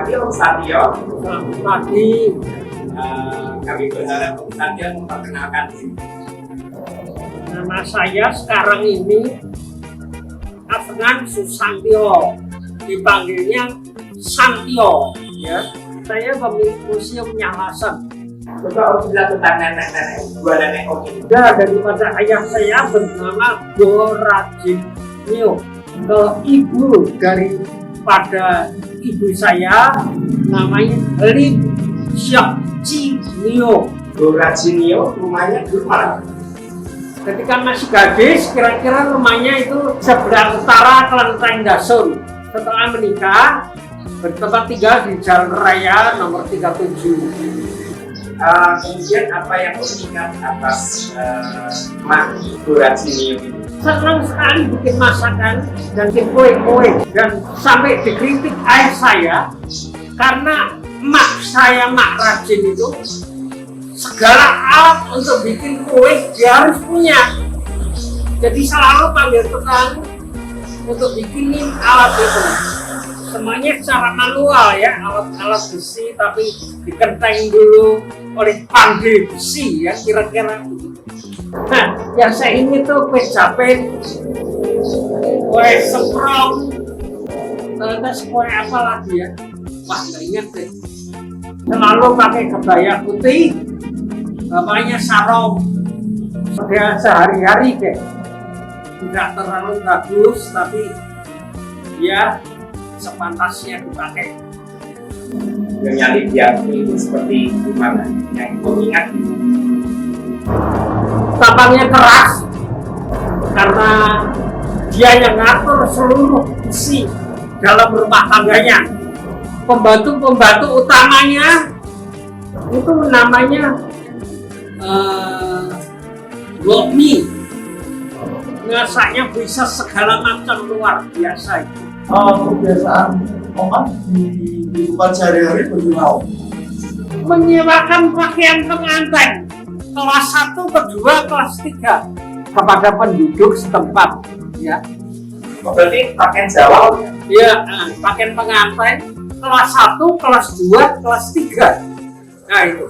Satyo. Selamat pagi. Kami berharap Om Satyo memperkenalkan diri. Nama saya sekarang ini Afnan Susantyo, dipanggilnya Santyo. Ya, saya pemilik museum Nyalasan. Coba Om bilang tentang nenek-nenek, dua nenek Om ini. Daripada ayah saya bernama Borajinio, ke ibu daripada ibu saya namanya Lim Syok Cinio. Borajinio rumahnya di mana? Ketika masih gadis, kira-kira rumahnya itu sebelah utara Kelenteng Dasun. Setelah menikah, bertempat tinggal di Jalan Raya nomor 37. Kemudian apa yang Om ingat atas Mak Borajinio ini? Senang sekali bikin masakan dan bikin kue-kue, dan sampai dikritik ayah saya karena mak rajin itu segala alat untuk bikin kue dia harus punya. Jadi selalu panggil tukang untuk bikinin alat itu. Semuanya secara manual ya, alat-alat besi tapi dikenteng dulu oleh pandai besi ya, kira-kira begitu. Nah, yang saya ingin tuh kue japit, kue semprong, terus kue apa lagi ya? Wah, nggak ingat deh. Selalu pakai kebaya putih, bapaknya sarung. Dia sehari-hari deh, tidak terlalu bagus, tapi ya sepantasnya dipakai. Yang nyali dia itu seperti gimana? Yang Om ingat? Tampangnya keras karena dia yang ngatur seluruh isi dalam rumah tangganya. Pembantu utamanya itu namanya Lomi. Ngasaknya bisa segala macam, luar biasa itu. Kebiasaan Oman di kehidupan sehari-hari bagaimana? Menyewakan pakaian pengantin kelas 1, kedua, kelas 3 kepada penduduk setempat ya. Berarti pakaian Jawa? Ya, pakaian pengantin kelas 1, kelas 2, kelas 3. Nah itu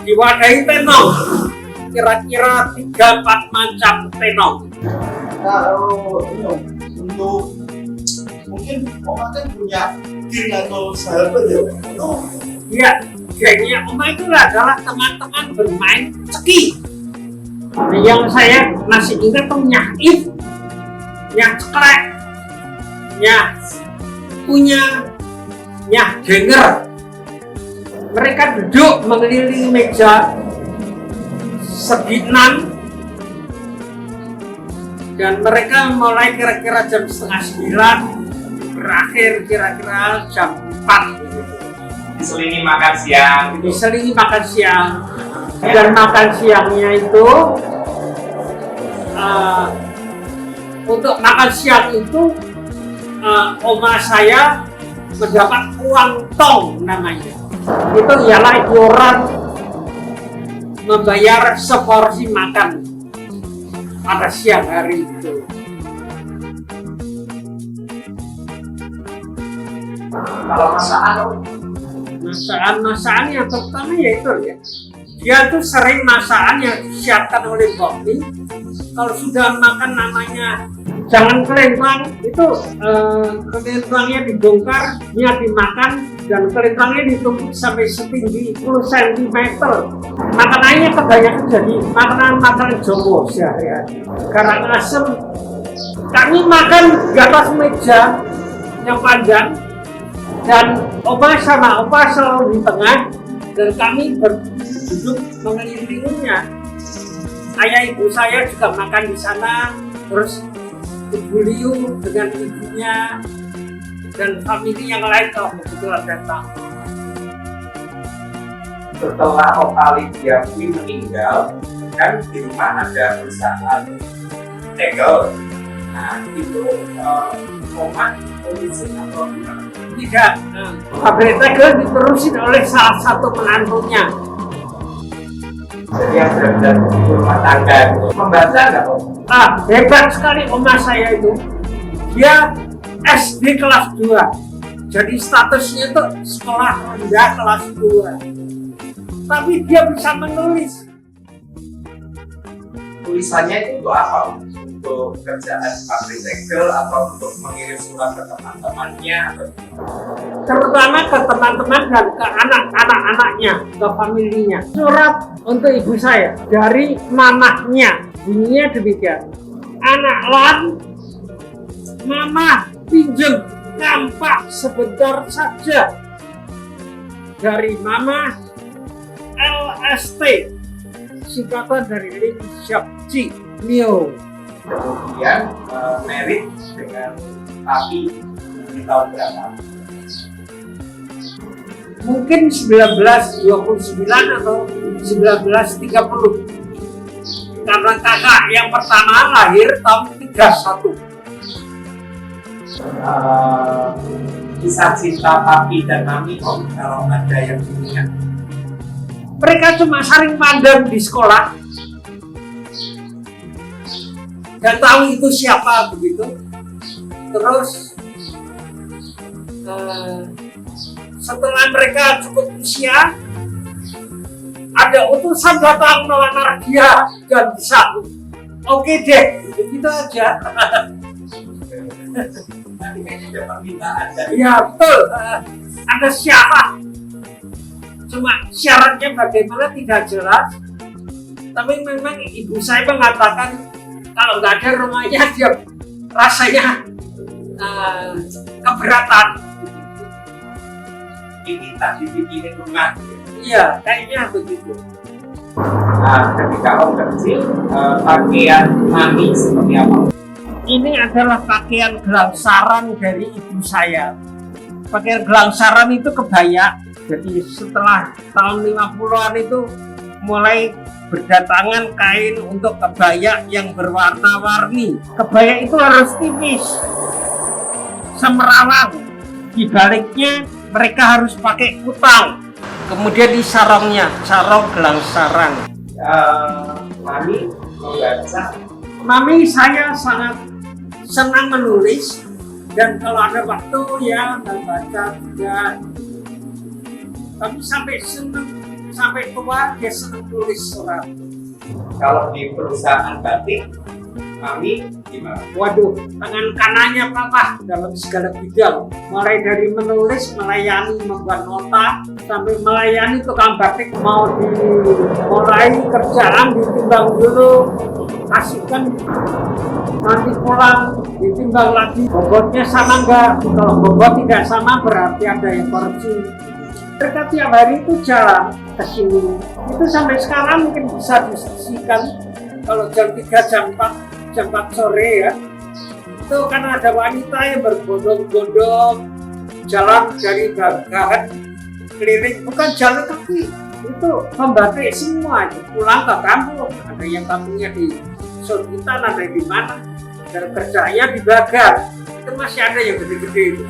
diwadahi tenong, kira-kira 3-4 macam tenong. Kalau ini untuk mungkin Oman kan punya geng atau sahabat ya? Ya, gengnya Oma itu adalah teman-teman bermain ceki. Yang saya masih ingat tuh Nyahif, Nyah Ceklek, Nyah punya, Nyah Denger. Mereka duduk mengelilingi meja segi 6 dan mereka mulai kira-kira jam setengah 9, berakhir kira-kira jam 4 gitu. Diselingi makan siang gitu. Diselingi makan siang, dan makan siangnya itu untuk makan siang itu oma saya mendapat uang tong namanya. Itu ialah iuran membayar seporsi makan pada siang hari itu. Kalau Masakan yang terutama yaitu ya, dia tuh sering masakan yang disiapkan oleh Bokmi. Kalau sudah makan namanya jangan kelentang, itu kelentangnya dibongkar, dimakan, dan kelentangnya ditumpuk sampai setinggi 10 cm. Makanannya kebanyakan jadi makanan Jawa sehari-hari. Garang asem, kami makan di atas meja yang panjang, dan Oma sama Opa selalu di tengah, dan kami duduk mengelilinginya. Ayah ibu saya juga makan di sana, terus Ibu Liu dengan ibunya dan famili yang lain kalau kebetulan datang. Setelah Om Ali Diakui meninggal, kan di rumah ada perusahaan tegel. Nah itu Oman polisi atau gimana? Tidak, pabrik tegel diterusin oleh salah satu menantunya. Jadi yang benar-benar rumah tangga itu membaca nggak Om? Hebat sekali oma saya itu. Dia SD kelas 2. Jadi statusnya itu sekolah rendah kelas 2. Tapi dia bisa menulis. Tulisannya itu untuk apa? Untuk kerjaan pabrik segel atau untuk mengirim surat ke teman-temannya? Terutama ke teman-teman dan ke anak-anaknya, ke familinya. Surat untuk ibu saya dari mamahnya, bunyinya demikian. Anak Lan, mama pinjem nampak sebentar saja. Dari mama LST, singkatan dari Lim Siap Ji Mio. Kemudian merit dengan Papi di tahun berapa? Mungkin 1929 atau 1930. Karena kakak yang pertama lahir tahun 31. Kisah cinta Papi dan Mami Om, kalau ada yang ingat. Mereka cuma saling pandang di sekolah dan tahu itu siapa begitu. Terus setelah mereka cukup usia, ada utusan datang melamar dia dan bisa. Oke deh, gitu aja. Nanti kayaknya ada permintaan dari Ya betul, ada syarat. Cuma syaratnya bagaimana tidak jelas. Tapi memang ibu saya mengatakan kalau nggak ada rumahnya dia rasanya keberatan. ini tak dibikinin rumah. Iya, kayaknya begitu. Nah, ketika Om kecil, pakaian Mami seperti apa? Ini adalah pakaian gelangsaran dari ibu saya. Pakaian gelangsaran itu kebaya. Jadi setelah tahun 50-an itu mulai berdatangan kain untuk kebaya yang berwarna-warni. Kebaya itu harus tipis, semerawang. Di baliknya mereka harus pakai kutang. Kemudian di sarongnya, sarong gelangsaran. Mami membaca. Mami saya sangat senang menulis, dan kalau ada waktu ya membaca juga. Tapi sampai tua dia senang tulis surat. Kalau di perusahaan batik, Mami gimana? Waduh, tangan kanannya papa dalam segala bidang. Mulai dari menulis, melayani, membuat nota, sampai melayani tukang batik. Mau dimulai kerjaan, ditimbang dulu, kasihkan, nanti pulang, ditimbang lagi. Bobotnya sama enggak? Kalau bobot tidak sama berarti ada yang korupsi. Mereka tiap hari itu jalan ke sini. Itu sampai sekarang mungkin bisa diskusikan. Kalau jam 3, jam 4 sore ya, itu karena ada wanita yang berbondong-bondong jalan dari Gagahan keliling, bukan jalan kaki, itu membatik semua, pulang ke kampung. Ada yang kampungnya di Sultan, ada di mana, dan kerjanya di Bagar. Itu masih ada yang gede-gede itu.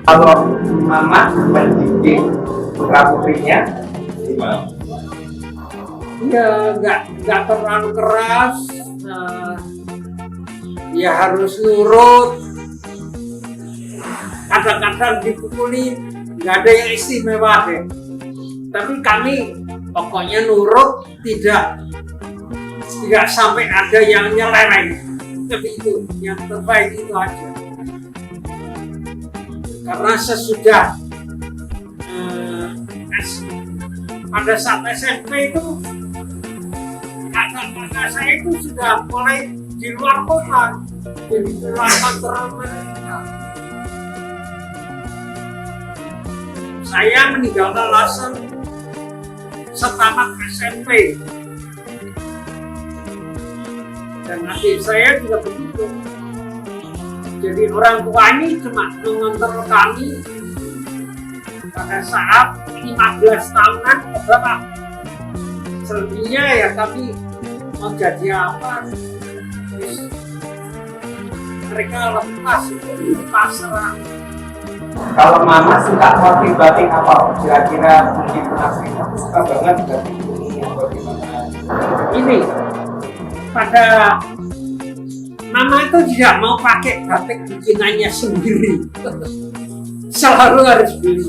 Kalau Mama mendidik putra-putrinya gimana? Ya nggak terlalu keras, ya harus nurut. Kadang-kadang dipukuli, nggak ada yang istimewa deh. Tapi kami pokoknya nurut, tidak sampai ada yang nyeleweng. Tapi itu yang terbaik itu aja. Karena sesudah pada saat SMP itu kakak saya itu sudah mulai di luar kota, jadi luar kota. Saya meninggalkan Lasem setamat SMP, dan adik saya juga begitu. Jadi orang tua ini cuma mengontrol kami pada saat 15 tahunan ke bawah. Selebihnya ya kami mau jadi apa, mereka lepas itu pasrah. Kalau Mama suka motif batik apa? Kira-kira mungkin asli aku suka banget batik ini atau gimana? Ini pada Mama itu tidak mau pakai batik bikinannya sendiri. Selalu harus beli.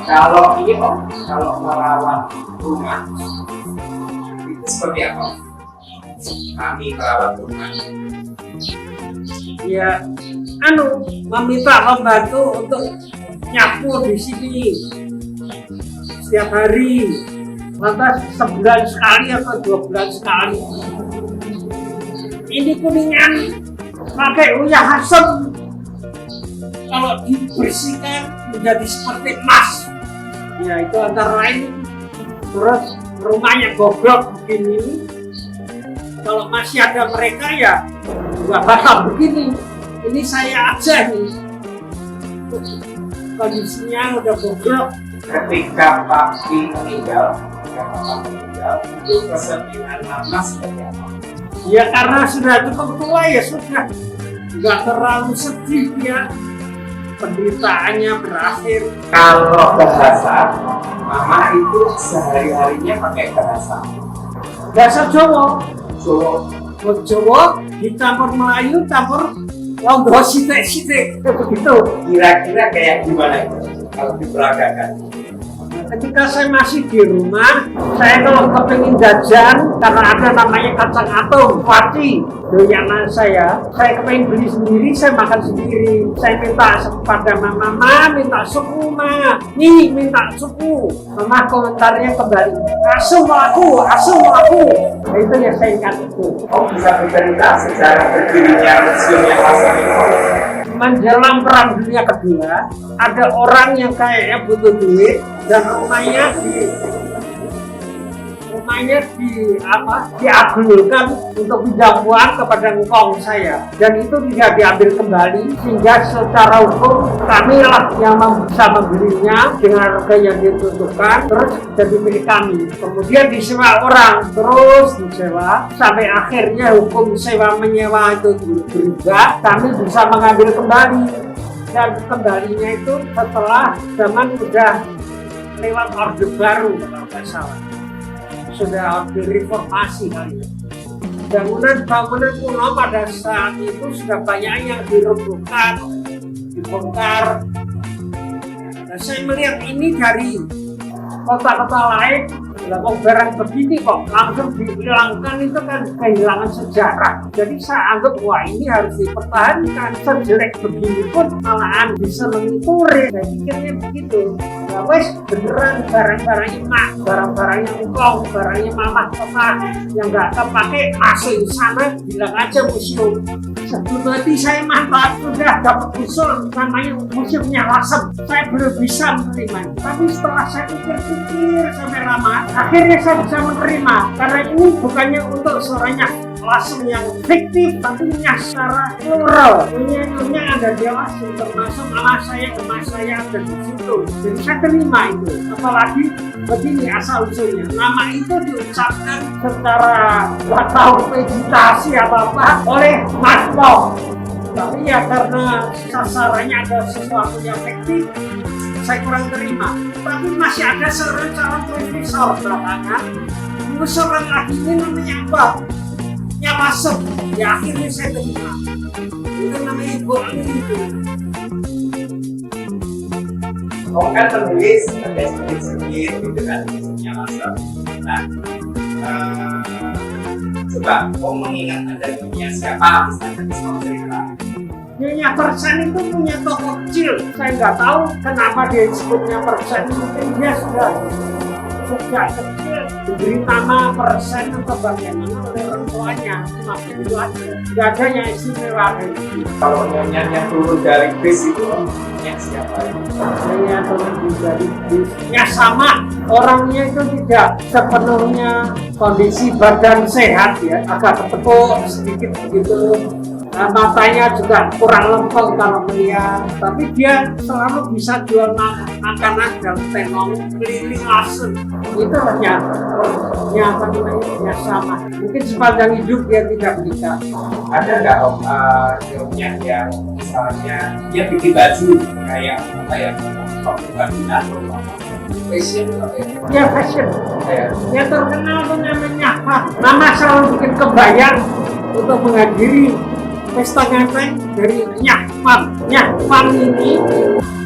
Kalau ini Om, kalau merawat rumah itu seperti apa? Kami merawat rumah. Ya, meminta membantu untuk nyapu di sini setiap hari. Lantas sebulan sekali atau 2 bulan sekali. Ini kuningan pakai uyah asam. Kalau dibersihkan menjadi seperti emas. Ya itu antara lain. Terus rumahnya bobrok begini. Kalau masih ada mereka ya nggak bakal begini. Ini saya aja nih. Kondisinya udah bobrok. Ketika Papi meninggal, itu kesedihan Mama seperti apa? Ya karena sudah cukup tua ya sudah nggak terlalu sedih ya, penderitaannya berakhir. Kalau bahasa, Mama itu sehari-harinya pakai bahasa Bahasa Jawa, Jawa. dicampur Melayu, campur Londo sitik-sitik begitu. Kira-kira kayak gimana itu kalau diperagakan? Ketika saya masih di rumah, saya kalau kepingin jajan karena ada namanya kacang atom, kuaci, doyangan saya kepingin beli sendiri, saya makan sendiri. Saya minta kepada mama, minta suku nih minta suku. Mama komentarnya kembali, asuh aku. Nah, itu yang saya ingat itu. Oh, bisa bercerita sejarah berdirinya museum yang asal itu? Menjelang Perang Dunia Kedua, ada orang yang kayaknya butuh duit dan rumahnya diagulkan untuk pinjam uang kepada ngkong saya, dan itu tidak diambil kembali, sehingga secara hukum kami lah yang bisa membelinya dengan harga yang ditentukan, terus jadi milik kami. Kemudian disewa orang, terus disewa sampai akhirnya hukum sewa menyewa itu berubah, kami bisa mengambil kembali, dan kembalinya itu setelah zaman sudah lewat Orde Baru kalau nggak salah. Sudah orde reformasi kali ya. Bangunan kuno pada saat itu sudah banyak yang dirobohkan, dibongkar. Nah, saya melihat ini dari kota-kota lain, barang begini kok langsung dihilangkan, itu kan kehilangan sejarah. Jadi saya anggap wah ini harus dipertahankan. Sejelek begini pun malahan bisa mengituri. Saya pikirnya begitu. Ya wes beneran barang-barangnya mak, barangnya engkong, barangnya mama, papa yang nggak kepake masuk di sana, bilang aja museum. Sebelum mati saya mantap sudah dapat usul namanya museumnya Lasem. Saya belum bisa menerima, tapi setelah saya pikir-pikir sampai lama, akhirnya saya bisa menerima karena ini bukannya untuk seorangnya Lasem yang fiktif, tapi secara plural. Punya ada di Lasem, termasuk nama saya ada di situ. Jadi saya terima itu. Apalagi begini asal usulnya. Nama itu diucapkan secara nggak tahu meditasi apa oleh Mas Pong. Tapi ya karena sasarannya ada sesuatu yang fiktif, saya kurang terima. Tapi masih ada seorang calon profesor belakangan mengusulkan lagi ini namanya apa? Ya masuk, ya akhirnya saya terima. Itu namanya Ibu itu. Kamu kan menulis ada sedikit gitu kan, museumnya masuk. Nah, coba kamu mengingat ada dunia siapa misalnya di sekolah cerita. Nyonya Persen itu punya toko kecil. Saya nggak tahu kenapa dia disebutnya Persen. Mungkin dia sudah sejak kecil diberi nama Persen atau bagaimana oleh orang tuanya. Cuma begitu aja. Nggak ada yang istimewa dari itu. Kalau nyonyanya turun dari bis itu yang siapa? Nyonya turun dari bis. Ya sama. Orangnya itu tidak sepenuhnya kondisi badan sehat ya. Agak ketekuk sedikit begitu. Nah, matanya juga kurang lempeng kalau melihat, tapi dia selalu bisa jual makanan dan tenong keliling langsung. Itu nyata sama. Mungkin sepanjang hidup dia tidak menikah. Ada nggak Om filmnya yang misalnya dia bikin baju kayak apa ya? Bukan binato, fashion apa ya? Ya fashion. Ya. Yang terkenal tuh namanya Mama selalu bikin kebayang untuk menghadiri pesta ngepeng dari Nyakpan. Nyakpan ini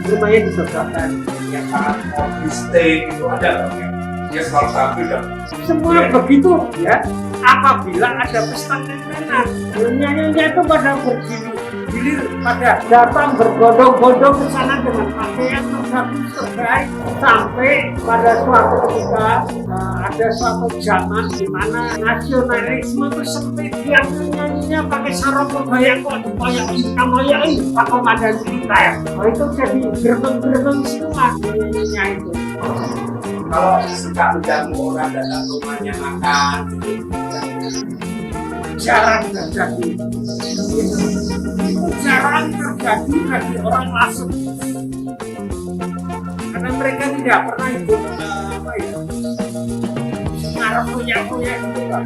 lumayan disebutkan. Yang sangat modistik itu ada kan ya. Dia selalu tampil dan Semua begitu ya. Apabila ada pesta ngepengan, nyanyinya itu pada bergilir, pada datang berbondong-bondong ke sana dengan pakaian terbaik sampai pada suatu ketika ada suatu zaman di mana nasionalisme itu sempit, yang nyanyinya pakai sarung kebaya kok dipayain pak komandan militer. Oh, itu jadi gerbeng-gerbeng semua nyanyinya itu. kalau suka mengganggu orang datang rumahnya makan, Jarang terjadi. Itu jarang terjadi bagi orang Lasem. Karena mereka tidak pernah hidup apa ya, ngarep punya gitu kan.